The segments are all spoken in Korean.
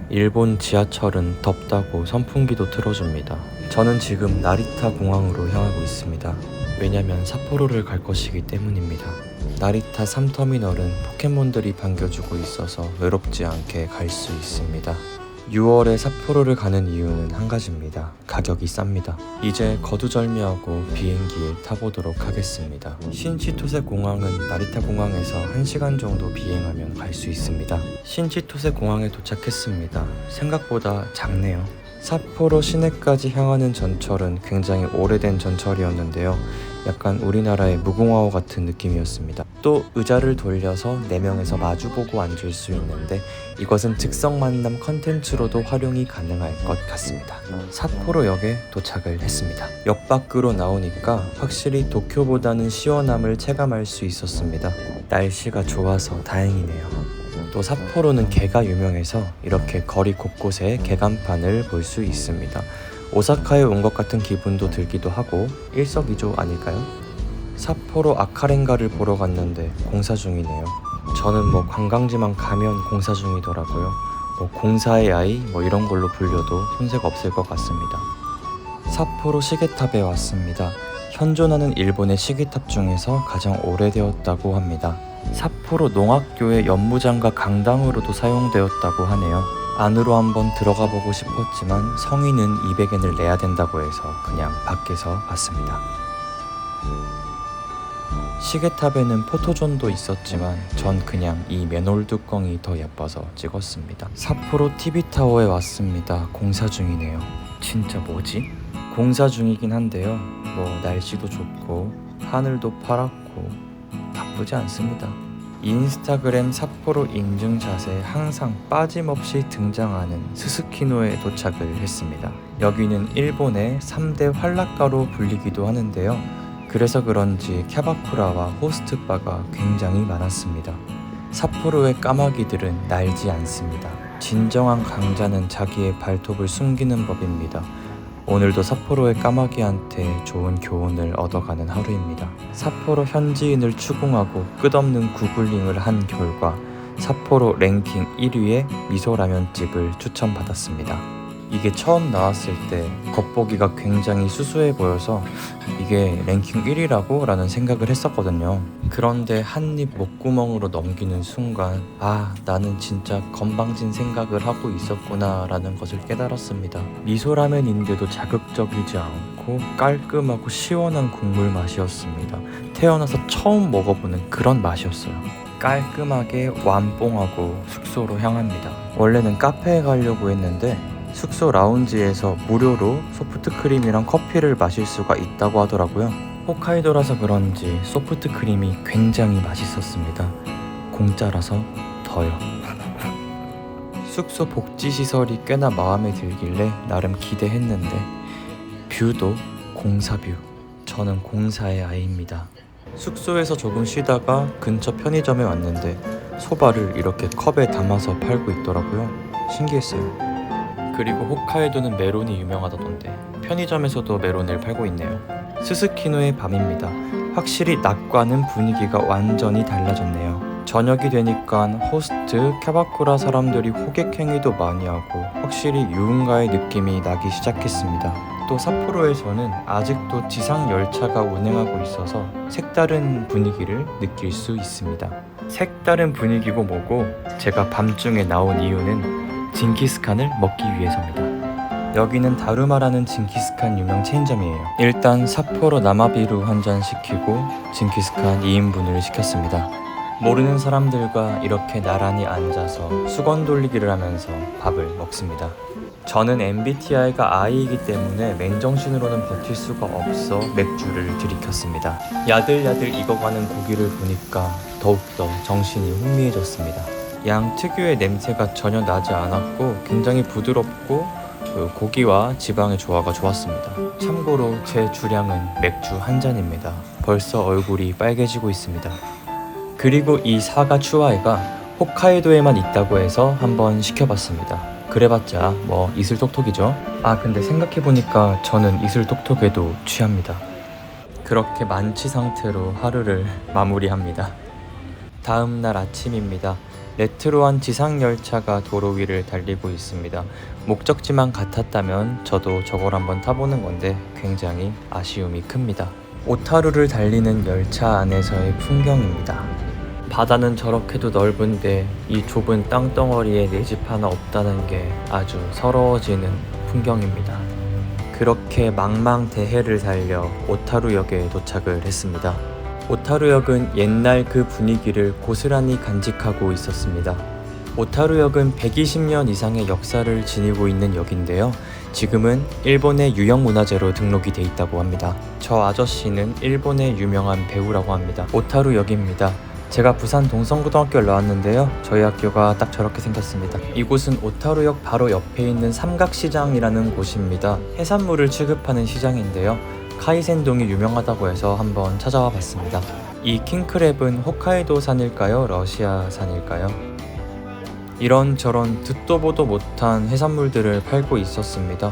일본 지하철은 덥다고 선풍기도 틀어줍니다. 저는 지금 나리타 공항으로 향하고 있습니다. 왜냐면 삿포로를 갈 것이기 때문입니다. 나리타 3터미널은 포켓몬들이 반겨주고 있어서 외롭지 않게 갈 수 있습니다. 6월에 삿포로를 가는 이유는 한 가지입니다. 가격이 쌉니다. 이제 거두절미하고 비행기에 타보도록 하겠습니다. 신치토세 공항은 나리타 공항에서 1시간 정도 비행하면 갈 수 있습니다. 신치토세 공항에 도착했습니다. 생각보다 작네요. 삿포로 시내까지 향하는 전철은 굉장히 오래된 전철이었는데요. 약간 우리나라의 무궁화호 같은 느낌이었습니다. 또 의자를 돌려서 4명에서 마주보고 앉을 수 있는데 이것은 즉석 만남 컨텐츠로도 활용이 가능할 것 같습니다. 삿포로역에 도착을 했습니다. 역 밖으로 나오니까 확실히 도쿄보다는 시원함을 체감할 수 있었습니다. 날씨가 좋아서 다행이네요. 또 삿포로는 게가 유명해서 이렇게 거리 곳곳에 게간판을 볼 수 있습니다. 오사카에 온 것 같은 기분도 들기도 하고 일석이조 아닐까요? 삿포로 아카렌가를 보러 갔는데 공사 중이네요. 저는 관광지만 가면 공사 중이더라고요. 공사의 아이 이런 걸로 불려도 손색 없을 것 같습니다. 삿포로 시계탑에 왔습니다. 현존하는 일본의 시계탑 중에서 가장 오래되었다고 합니다. 삿포로 농학교의 연무장과 강당으로도 사용되었다고 하네요. 안으로 한번 들어가 보고 싶었지만 성인은 200엔을 내야 된다고 해서 그냥 밖에서 봤습니다. 시계탑에는 포토존도 있었지만 전 그냥 이 맨홀 뚜껑이 더 예뻐서 찍었습니다. 삿포로 TV타워에 왔습니다. 공사 중이네요. 진짜 뭐지? 공사 중이긴 한데요. 날씨도 좋고 하늘도 파랗고 나쁘지 않습니다. 인스타그램 삿포로 인증샷에 항상 빠짐없이 등장하는 스스키노에 도착을 했습니다. 여기는 일본의 3대 활락가로 불리기도 하는데요. 그래서 그런지 캬바쿠라와 호스트바가 굉장히 많았습니다. 삿포로의 까마귀들은 날지 않습니다. 진정한 강자는 자기의 발톱을 숨기는 법입니다. 오늘도 삿포로의 까마귀한테 좋은 교훈을 얻어가는 하루입니다. 삿포로 현지인을 추궁하고 끝없는 구글링을 한 결과 삿포로 랭킹 1위의 미소라면집을 추천받았습니다. 이게 처음 나왔을 때 겉보기가 굉장히 수수해 보여서 이게 랭킹 1위라고? 라는 생각을 했었거든요. 그런데 한입 목구멍으로 넘기는 순간 나는 진짜 건방진 생각을 하고 있었구나 라는 것을 깨달았습니다. 미소라면인데도 자극적이지 않고 깔끔하고 시원한 국물 맛이었습니다. 태어나서 처음 먹어보는 그런 맛이었어요. 깔끔하게 완뽕하고 숙소로 향합니다. 원래는 카페에 가려고 했는데 숙소 라운지에서 무료로 소프트크림이랑 커피를 마실 수가 있다고 하더라고요. 홋카이도라서 그런지 소프트크림이 굉장히 맛있었습니다. 공짜라서 더요. 숙소 복지시설이 꽤나 마음에 들길래 나름 기대했는데 뷰도 공사뷰. 저는 공사의 아이입니다. 숙소에서 조금 쉬다가 근처 편의점에 왔는데 소바를 이렇게 컵에 담아서 팔고 있더라고요. 신기했어요. 그리고 홋카이도는 메론이 유명하다던데 편의점에서도 메론을 팔고 있네요. 스스키노의 밤입니다. 확실히 낮과는 분위기가 완전히 달라졌네요. 저녁이 되니까 호스트 캬바쿠라 사람들이 호객 행위도 많이 하고 확실히 유흥가의 느낌이 나기 시작했습니다. 또 삿포로에서는 아직도 지상 열차가 운행하고 있어서 색다른 분위기를 느낄 수 있습니다. 색다른 분위기고 뭐고 제가 밤중에 나온 이유는 징기스칸을 먹기 위해서입니다. 여기는 다루마라는 징기스칸 유명 체인점이에요. 일단 삿포로 나마비루 한 잔 시키고 징기스칸 2인분을 시켰습니다. 모르는 사람들과 이렇게 나란히 앉아서 수건 돌리기를 하면서 밥을 먹습니다. 저는 MBTI가 I이기 때문에 맨정신으로는 버틸 수가 없어 맥주를 들이켰습니다. 야들야들 익어가는 고기를 보니까 더욱더 정신이 혼미해졌습니다. 양 특유의 냄새가 전혀 나지 않았고 굉장히 부드럽고 고기와 지방의 조화가 좋았습니다. 참고로 제 주량은 맥주 한 잔입니다. 벌써 얼굴이 빨개지고 있습니다. 그리고 이 사과 추아이가 홋카이도에만 있다고 해서 한번 시켜봤습니다. 그래봤자 이슬톡톡이죠. 근데 생각해보니까 저는 이슬톡톡에도 취합니다. 그렇게 만취 상태로 하루를 마무리합니다. 다음날 아침입니다. 레트로한 지상열차가 도로 위를 달리고 있습니다. 목적지만 같았다면 저도 저걸 한번 타보는 건데 굉장히 아쉬움이 큽니다. 오타루를 달리는 열차 안에서의 풍경입니다. 바다는 저렇게도 넓은데 이 좁은 땅덩어리에 내 집 하나 없다는 게 아주 서러워지는 풍경입니다. 그렇게 망망대해를 달려 오타루역에 도착을 했습니다. 오타루역은 옛날 그 분위기를 고스란히 간직하고 있었습니다. 오타루역은 120년 이상의 역사를 지니고 있는 역인데요. 지금은 일본의 유형문화재로 등록이 돼 있다고 합니다. 저 아저씨는 일본의 유명한 배우라고 합니다. 오타루역입니다. 제가 부산 동성고등학교를 나왔는데요. 저희 학교가 딱 저렇게 생겼습니다. 이곳은 오타루역 바로 옆에 있는 삼각시장이라는 곳입니다. 해산물을 취급하는 시장인데요. 카이센동이 유명하다고 해서 한번 찾아와 봤습니다. 이 킹크랩은 홋카이도산일까요? 러시아산일까요? 이런저런 듣도 보도 못한 해산물들을 팔고 있었습니다.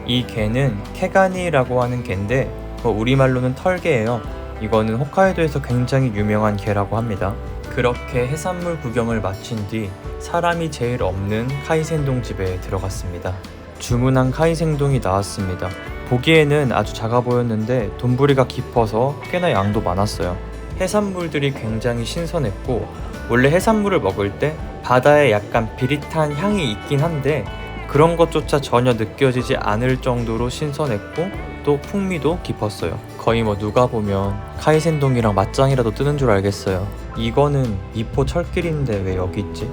이 개는 케가니라고 하는 개인데 우리말로는 털개예요. 이거는 홋카이도에서 굉장히 유명한 개라고 합니다. 그렇게 해산물 구경을 마친 뒤 사람이 제일 없는 카이센동 집에 들어갔습니다. 주문한 카이센동이 나왔습니다. 보기에는 아주 작아 보였는데 돈부리가 깊어서 꽤나 양도 많았어요. 해산물들이 굉장히 신선했고 원래 해산물을 먹을 때 바다에 약간 비릿한 향이 있긴 한데 그런 것조차 전혀 느껴지지 않을 정도로 신선했고 또 풍미도 깊었어요. 거의 누가 보면 카이센동이랑 맞짱이라도 뜨는 줄 알겠어요. 이거는 미포 철길인데 왜 여기 있지?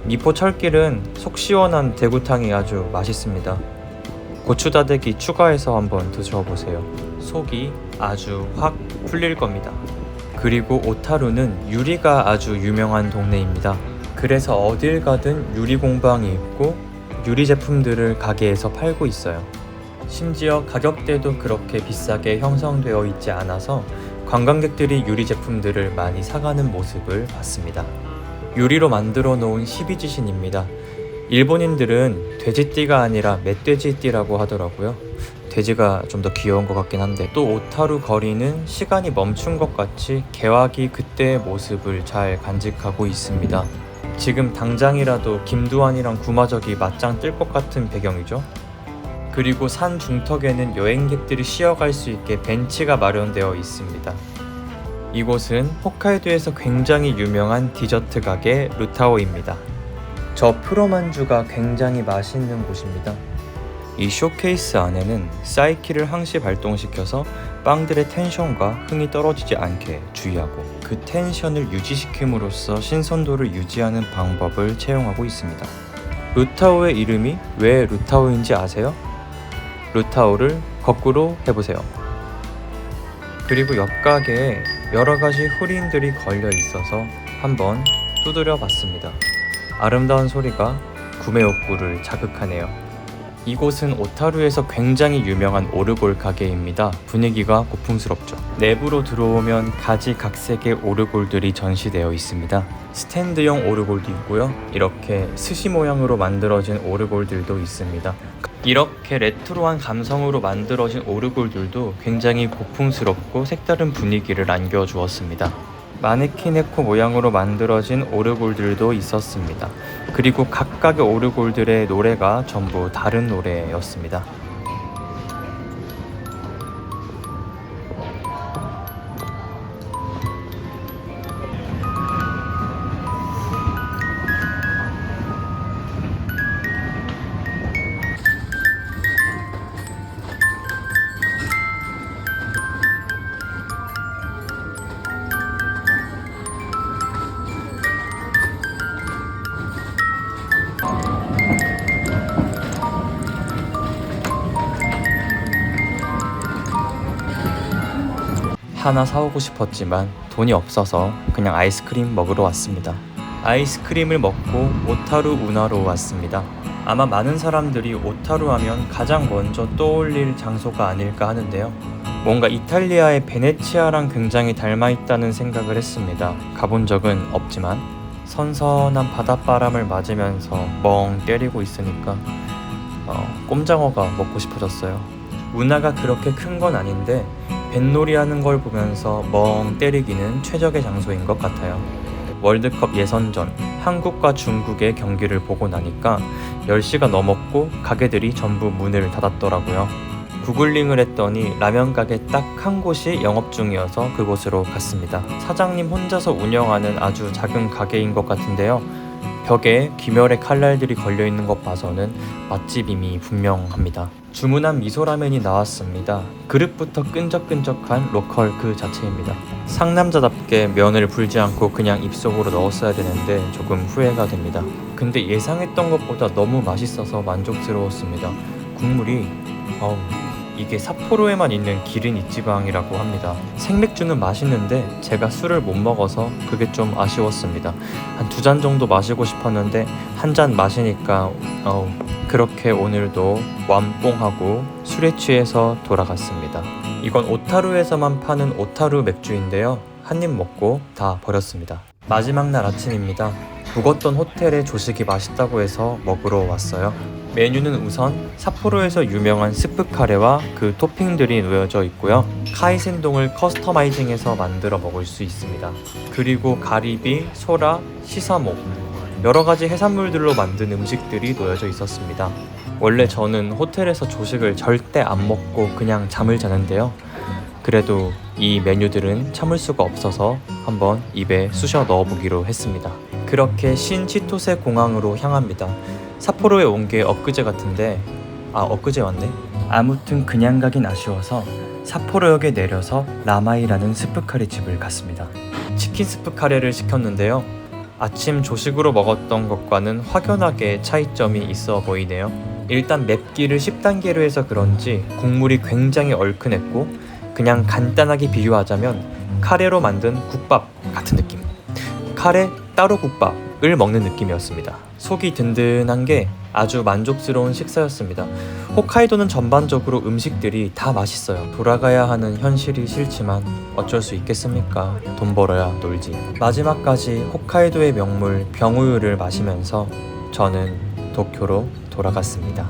미포 철길은 속 시원한 대구탕이 아주 맛있습니다. 고추다대기 추가해서 한번 드셔보세요. 속이 아주 확 풀릴 겁니다. 그리고 오타루는 유리가 아주 유명한 동네입니다. 그래서 어딜 가든 유리 공방이 있고 유리 제품들을 가게에서 팔고 있어요. 심지어 가격대도 그렇게 비싸게 형성되어 있지 않아서 관광객들이 유리 제품들을 많이 사가는 모습을 봤습니다. 유리로 만들어 놓은 12지신입니다. 일본인들은 돼지띠가 아니라 멧돼지띠라고 하더라고요. 돼지가 좀 더 귀여운 것 같긴 한데 또 오타루 거리는 시간이 멈춘 것 같이 개화기 그때의 모습을 잘 간직하고 있습니다. 지금 당장이라도 김두한이랑 구마적이 맞짱 뜰 것 같은 배경이죠. 그리고 산 중턱에는 여행객들이 쉬어갈 수 있게 벤치가 마련되어 있습니다. 이곳은 홋카이도에서 굉장히 유명한 디저트 가게 루타오입니다. 저 프로만주가 굉장히 맛있는 곳입니다. 이 쇼케이스 안에는 사이키를 항시 발동시켜서 빵들의 텐션과 흥이 떨어지지 않게 주의하고 그 텐션을 유지시킴으로써 신선도를 유지하는 방법을 채용하고 있습니다. 루타오의 이름이 왜 루타오인지 아세요? 루타오를 거꾸로 해보세요. 그리고 옆 가게에 여러가지 후린들이 걸려 있어서 한번 두드려 봤습니다. 아름다운 소리가 구매 욕구를 자극하네요. 이곳은 오타루에서 굉장히 유명한 오르골 가게입니다. 분위기가 고풍스럽죠. 내부로 들어오면 가지각색의 오르골들이 전시되어 있습니다. 스탠드형 오르골도 있고요. 이렇게 스시 모양으로 만들어진 오르골들도 있습니다. 이렇게 레트로한 감성으로 만들어진 오르골들도 굉장히 고풍스럽고 색다른 분위기를 안겨주었습니다. 마네킹 에코 모양으로 만들어진 오르골들도 있었습니다. 그리고 각각의 오르골들의 노래가 전부 다른 노래였습니다. 하나 사오고 싶었지만 돈이 없어서 그냥 아이스크림 먹으러 왔습니다. 아이스크림을 먹고 오타루 운하로 왔습니다. 아마 많은 사람들이 오타루 하면 가장 먼저 떠올릴 장소가 아닐까 하는데요. 뭔가 이탈리아의 베네치아랑 굉장히 닮아있다는 생각을 했습니다. 가본 적은 없지만 선선한 바닷바람을 맞으면서 멍 때리고 있으니까 꼼장어가 먹고 싶어졌어요. 운하가 그렇게 큰 건 아닌데 뱃놀이 하는 걸 보면서 멍 때리기는 최적의 장소인 것 같아요. 월드컵 예선전 한국과 중국의 경기를 보고 나니까 10시가 넘었고 가게들이 전부 문을 닫았더라고요. 구글링을 했더니 라면 가게 딱 한 곳이 영업 중이어서 그곳으로 갔습니다. 사장님 혼자서 운영하는 아주 작은 가게인 것 같은데요. 벽에 귀멸의 칼날들이 걸려있는 것 봐서는 맛집임이 분명합니다. 주문한 미소라면이 나왔습니다. 그릇부터 끈적끈적한 로컬 그 자체입니다. 상남자답게 면을 불지 않고 그냥 입속으로 넣었어야 되는데 조금 후회가 됩니다. 근데 예상했던 것보다 너무 맛있어서 만족스러웠습니다. 국물이 이게 삿포로에만 있는 기린 이치방이라고 합니다. 생맥주는 맛있는데 제가 술을 못 먹어서 그게 좀 아쉬웠습니다. 한 2잔 정도 마시고 싶었는데 한 잔 마시니까 그렇게 오늘도 완뽕하고 술에 취해서 돌아갔습니다. 이건 오타루에서만 파는 오타루 맥주인데요. 한 입 먹고 다 버렸습니다. 마지막 날 아침입니다. 묵었던 호텔에 조식이 맛있다고 해서 먹으러 왔어요. 메뉴는 우선 삿포로에서 유명한 스프 카레와 그 토핑들이 놓여져 있고요. 카이센동을 커스터마이징해서 만들어 먹을 수 있습니다. 그리고 가리비, 소라, 시사모 여러 가지 해산물들로 만든 음식들이 놓여져 있었습니다. 원래 저는 호텔에서 조식을 절대 안 먹고 그냥 잠을 자는데요. 그래도 이 메뉴들은 참을 수가 없어서 한번 입에 쑤셔 넣어보기로 했습니다. 그렇게 신치토세 공항으로 향합니다. 삿포로에 온 게 엊그제 같은데 엊그제 왔네? 아무튼 그냥 가긴 아쉬워서 삿포로역에 내려서 라마이라는 스프카레 집을 갔습니다. 치킨 스프카레를 시켰는데요. 아침 조식으로 먹었던 것과는 확연하게 차이점이 있어 보이네요. 일단 맵기를 10단계로 해서 그런지 국물이 굉장히 얼큰했고 그냥 간단하게 비유하자면 카레로 만든 국밥 같은 느낌. 카레 따로 국밥을 먹는 느낌이었습니다. 속이 든든한 게 아주 만족스러운 식사였습니다. 홋카이도는 전반적으로 음식들이 다 맛있어요. 돌아가야 하는 현실이 싫지만 어쩔 수 있겠습니까? 돈 벌어야 놀지. 마지막까지 홋카이도의 명물 병우유를 마시면서 저는 도쿄로 돌아갔습니다.